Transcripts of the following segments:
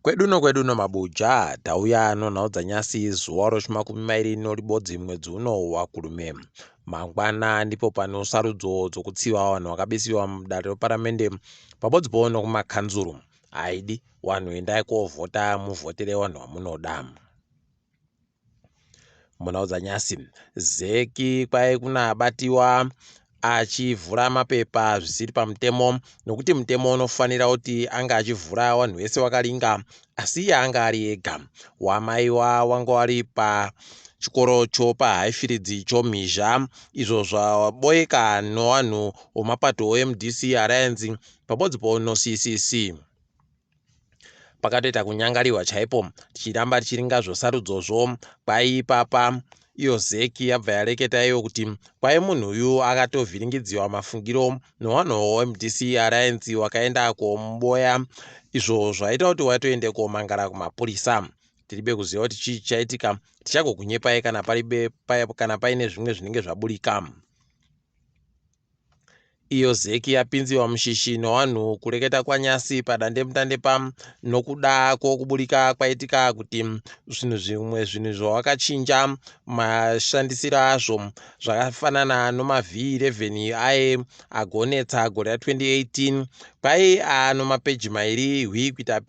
Kweduno mabuja tauya nhau dzanyasi zuwa rochimakumi mairi noribodzi mwedzi uno wa Kurume. Mangwana ndipo pano sarudzo dzokutsiva vanhu vakabisiwa mudare reparamende pabodzi nokumakanzuru. Aidi vanhu endai kovhota muvhotere vanhu vamunoda. Munhau dzanyasi ZEC kwai kunobatiwa achivhura mapepa zvisiri pamutemo, nokuti mutemo unofanira kuti anga achivhura vanhu vese vakalinga, asi iye anga ari ega. Wamaiwa wanga wari pachikorocho paHighfields chomhizha, izvo zvaboeka nevanhu vemapato eMDC Alliance pabodzi noCCC. Pakatoita kunyangariwa chaipo, tichiramba tichiringa zvosarudzozvo. Kwai papa iyo ZEC yabva yareketa iyo kuti kwai munhu uyu akatovhiringidziwa mafungiro nevanhu veMDC Alliance wakaenda komuboya, izvo zvaita kuti watoende komangara kumapurisa. Tiribe kuziva kuti chii chaitika, tichagokunyepai kana paine zvimwe zvinenge zvabudika. Iyo ZEC yapinziwa mushishi nevanhu kureketa kwanyasi padandemutande nokuda kwokubudika kwaitika kuti zvinhu zvawakachinja mashandisiro azvo, zvakafanana nomavhi11 aye agonetsa gore ra2018. Kwai anomapeji mairi kuita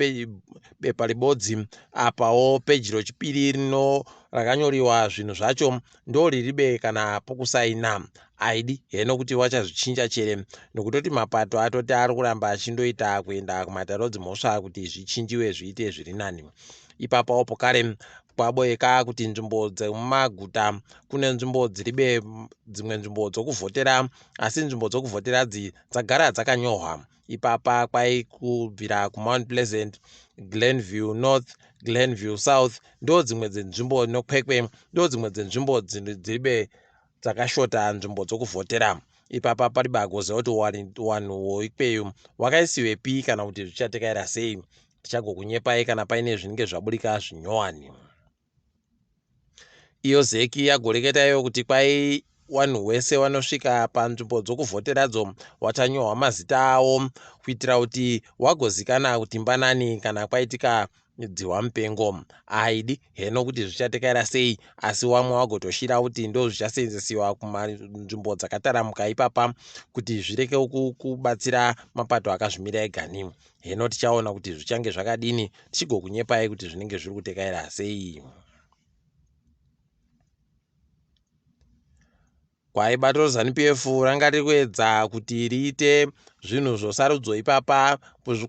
bepa ribodzi, apawo peji rechipiri rino rakanyoriwa zvinhu zvacho ndo riribe kana pokusaina. Aidi heno kuti wachazvichinja chere, nokutoti mapato atoti ari kuramba achindoita kuenda kumataurodzi mhosva kuti zvichinjiwe zviite zviri nani. Ipapo kare kwaboeka kuti nzvimbo dzemumaguta kune nzvimbo dziribe dzimwe nzvimbo dzokuvhotera, asi nzvimbo dzokuvhotera dzagara dzakanyorwa. Ipapa kwai kubvira kuMount Pleasant, Glenview North, Glenview South ndo dzimwe dzenzvimbo nokwekwe ndo dzimwe dzenzvimbo dziribe dzakashota nzvimbo dzokuvhotera. Ipapa paribagoziva kuti wanhu ikweyo wakaisiwepi kana kuti zvichatekaira sei. Tichagokunyepai kana paine zvinenge zvabudika zvinyowani. Iyo ZEC yagoreketayo kuti kwai wanhu wese wanosvika panzvimbo dzokuvhoteradzo wachanyorwa mazita avo, kuitira kuti wagozikana kuti mbanani kana kwaitika dzihwa mupengo. Aidi heno kuti zvichatekaira sei, asi wamwe wagotoshira kuti ndo zvichasenzesiwa kumanzvimbo dzakataramuka ipapa kuti zvireke kubatsira mapato akazvimira egani. Heno tichaona kuti zvichange zvakadini, tichigokunyepai kuti zvinenge zviri kutekaira sei. Kwai bato reZANU-PF ranga riri kuedza kuti riite zvinhu zvosarudzo ipapa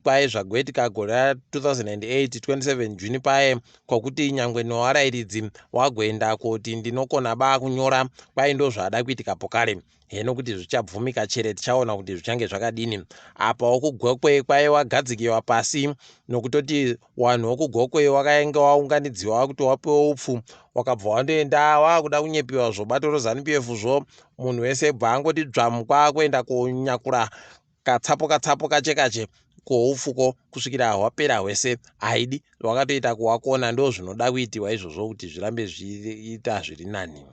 kwai zvagoitika gore ra2008 27 Juni paye, kwakuti nyangwe newarairidzi wagoenda kuti ndinokona kunyora, kwai ndo zvada kuitika pokare. Heno kuti zvichabvumika chere, tichaona kuti zvichange zvakadini. Apa wokugokwe kwai wagadzikiwa pasi, nokutoti wanhu wokugokwe wakaenge waunganidziwa kuti wapiwe upfu, wakabva wandoenda wakuda kunyepiwa zvobato reZANU-PF zvo. Munhu wese bva angoti dzvamu kwakuenda konyakura katsapo kache koupfuko kusvikira hwapera hwese. Aidi wakatoita kuwakona, ndo zvinoda kuitiwa izvozvo kuti zvirambe zviita zviri nani.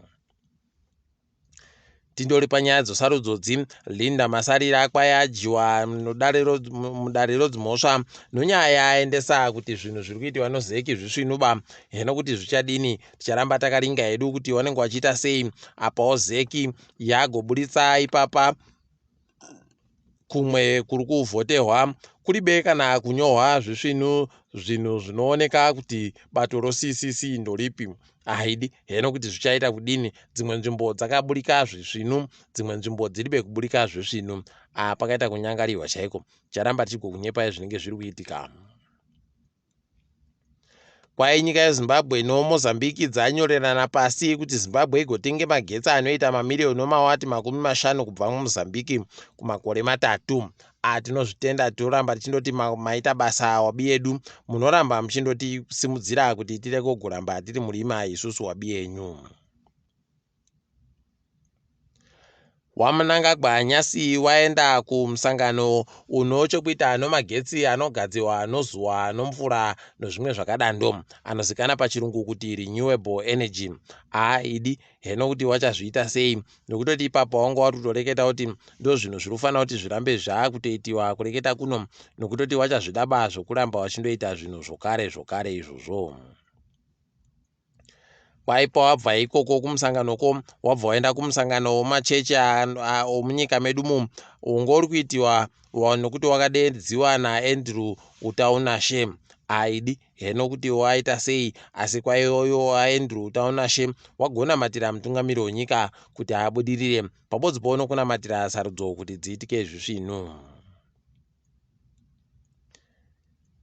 Tindori panyaya dzosarudzodzi, Linda Masarira kwai ajiwa mudare rodzimhosva nonyaya yaendesa kuti zvinhu zviri kuitiwa noZEC zvisvinuba. Heno kuti zvichadini, ticharamba takaringa hedu kuti wanenge wachiita sei. Apawo ZEC yagobuditsa ipapa kumwe kuri kuvhoterwa kuribe kana kunyorwa zvinhu zvinooneka kuti bato roCCC ndoripi. Aidi heno kuti zvichaita kudini, dzimwe nzvimbo dzakabudika zvisvinu, dzimwe nzvimbo dziribe kubudika zvisvinu. Pakaita kunyangarirwa chaiko, ticharamba tichigokunyepai zvinenge zviri kuitika. Kwai nyika yeZimbabwe noMozambique dzanyorerana pasi kuti Zimbabwe igotenge magetsi anoita mamiliyoni nemawati 50 kubva muMozambique kumakore 3. Tinozvitenda, tinoramba tichindoti maita basa wabi yedu, munoramba muchindotisimudzira kuti tireke kugoramba tiri murima isusu wabi yenyu. waMnangagwa nyasi waenda kumusangano unochokuita nomagetsi anogadzirwa nozuva nomvura nezvimwe zvakadando anozikanwa pachirungu kuti renewable energy. Idi heno kuti wachazviita sei, nokutoti ipapo wanga watoreketa kuti ndo zvinhu zviri kufanira kuti zvirambe zvakutoitiwa kureketa kuno, nokutoti wachazvidaba zvokuramba wachindoita zvinhu zvokare izvozvo. Kwaipa wabva ikoko kumusanganoko, wabva waenda kumusangano wemachechi omunyika medu ungori kuitiwa nokuti wakadenziwa naAndrew utaunashe. Idi heno kuti waita sei, asi kwaiyoyo Andrew utaunashe wagona matira mutungamiri wenyika kuti abudirire pabodzi pauno kunamatira Sarudzo kuti dziitike zvisvinu.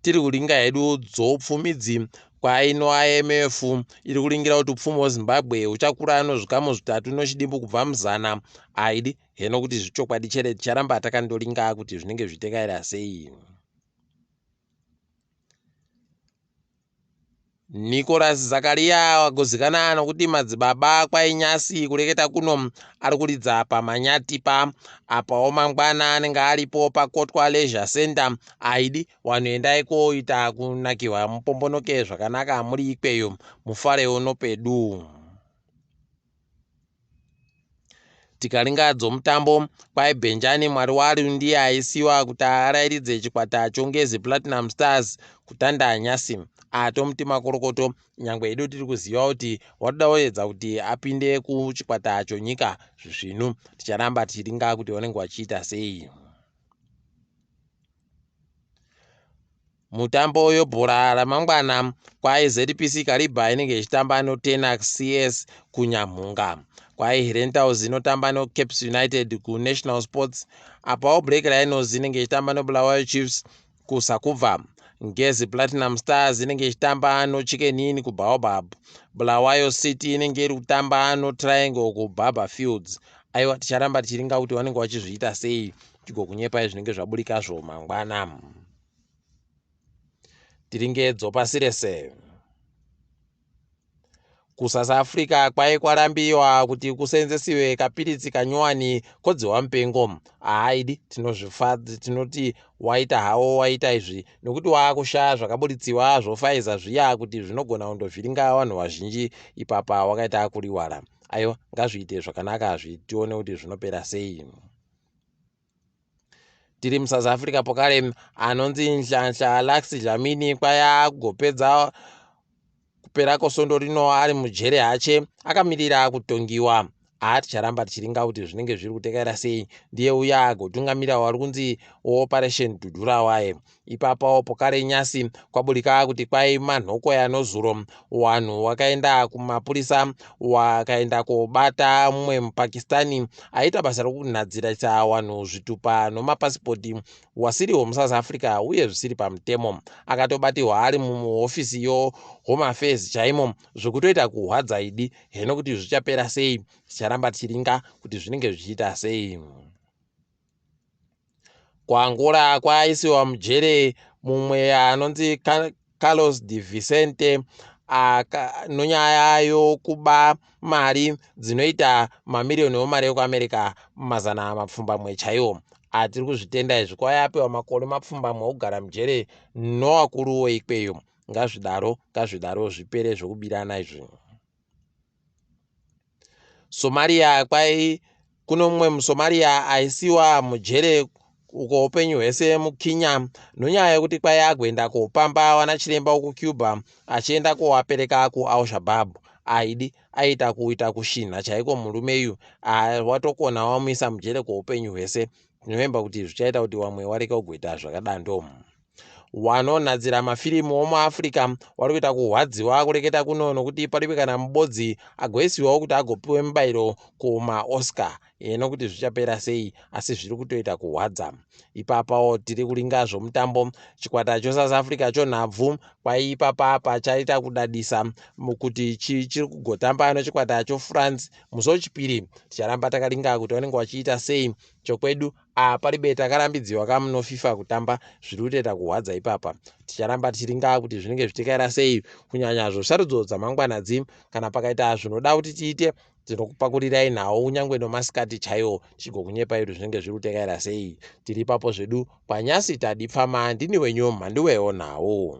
Tiri kuringa hedu dzopfumidzi kwaino IMF iri kuringira kuti upfumi hweZimbabwe uchakura nezvikamu 3 nechidimbu kubva muzana. Idi heno kuti zvochokwadi chere ticharamba takandoringa kuti zvinenge zvitekaira sei. Nicholas Zakaria wagozikana nokuti madzibaba kwainyasi kureketa kuno ari kuridza pamanyati apawo mangwana anenge aripo paKotwa Leisure Center. Idi wanoendai koita kunakiwa mupombonoke zvakanaka muri ikweyo mufarewo nopedu. Tikaringa dzomutambo kwai Benjani mwari wari ndiye aisiwa kuti arairidze chikwata chongezi Platinum Stars kutanda nyasi. Tomutima korokoto nyangwe edu tiri kuziva kuti watodaedza kuti apinde kuchikwata chonyika zvisvinu. Ticharamba tichiringa kuti wanenge wachiita sei. Mutambo yebhora ramangwana kwai ZPC Kariba inenge ichitamba noTenax CS kunyamhunga. Kwai Herentals inotamba noCaps United kuNational Sports. Apawo Black Rhinos inenge ichitamba noBulawayo Chiefs kuSakubva. Ngezi Platinum Stars inenge ichitamba noChicken Inn kuBaobab. Bulawayo City inenge iri kutamba noTriangle kuBaba Fields. Aiwa ticharamba tichiringa kuti wanenge wachizviita sei tigokunyepai zvinenge zvaburikazvo mangwana. Tiringe dzopasi rese. KuSouth Africa kwai kwarambiwa kuti kusenzesiwe kapiritsi kanyowani kodziwa mupengo. Idi tinozvifadza tinoti waita hawo waita izvi nokuti waakushaya zvakaburitsiwa zvofaiza zviya kuti zvinogona kundovhiringa vanhu vazhinji ipapa wakaita kuriwara. Aiwa ngazviite zvakanaka zvitione kuti zvinopera sei. Tiri muSouth Africa pokare anonzi Nhlanhla Laxi Dlamini kwaya kugopedza kupera kosondo rino ari mujere hache akamirira kutongiwa. Ticharamba tichiringa kuti zvinenge zviri kutekaira sei. Ndiye uya agotungamira wari kunzi Operation Dudura waye. Ipapawo pokare nyasi kwaburika kuti kwai manhoko yanozuro wanhu wakaenda kumapurisa wakaenda kobata mumwe muPakistani aita basa rokunhadzirisa wanhu zvitupa nomapasipoti wasiri womuSouth Africa uye zvisiri pamutemo. Akatobatirwa ari muhofisi yoHome Affairs chaimo zvokutoita kuhwadza idi heno kuti zvichapera sei. Ticharamba tichiringa kuti zvinenge zvichiita sei. KwaAngola kwaisiwa mujere mumwe anonzi Carlos de Vicente nonyaya yokuba mari dzinoita mamiriyoni emari ekuAmerica 200 chaiwo. Tiri kuzvitenda izvi kwai apewa makore 20 okugara mujere nowakuru weikweyo. Ngazvidaro zvipere zvokubirana izvi. Somalia kwai kuno mumwe muSomalia aisiwa mujere uko upenyu hwese muKenya nonyaya yekuti kwai agoenda kopamba vanachiremba ukuCuba achienda kovapereka kuAl-Shabaab. Idi aita kuita kushinha chaiko murume watokona wamuisa mujere kweupenyu hwese. Tinovemba kuti zvichaita kuti wamwe wareka kugoita zvakadando. Wanonhadzira mafirimu womuAfrica wari kuita kuhwadziwa kureketa kuno nokuti paribe kana mubodzi agoisiwawo kuti agopiwe mubayiro kumaOscar. Heno kuti zvichapera sei asi zviri kutoita kuhwadza. Ipapawo tiri kuringa zvomutambo chikwata choSouth Africa chonhabvu kwai ipapa pachaita kudadisa kuti chiri kugotamba nechikwata choFrance musi wechipiri. Ticharamba takaringa kuti vanenge vachiita sei. Chokwedu paribe takarambidziwa kamuno FIFA kutamba zviri kutoita kuhwadza ipapa. Ticharamba tichiringa kuti zvinenge zvichitekaira sei kunyanya zvosarudzo dzamangwanadzi. Kana pakaita zvinoda kuti tiite Tinokupakurirai nhau unyangwe nomasikati chaiwo chigokunyepa iru zvinenge zviri kutekaira sei. Tiri ipapo zvedu panyasi tadipfama. Ndini wenyu Mhanduwe WeNhau.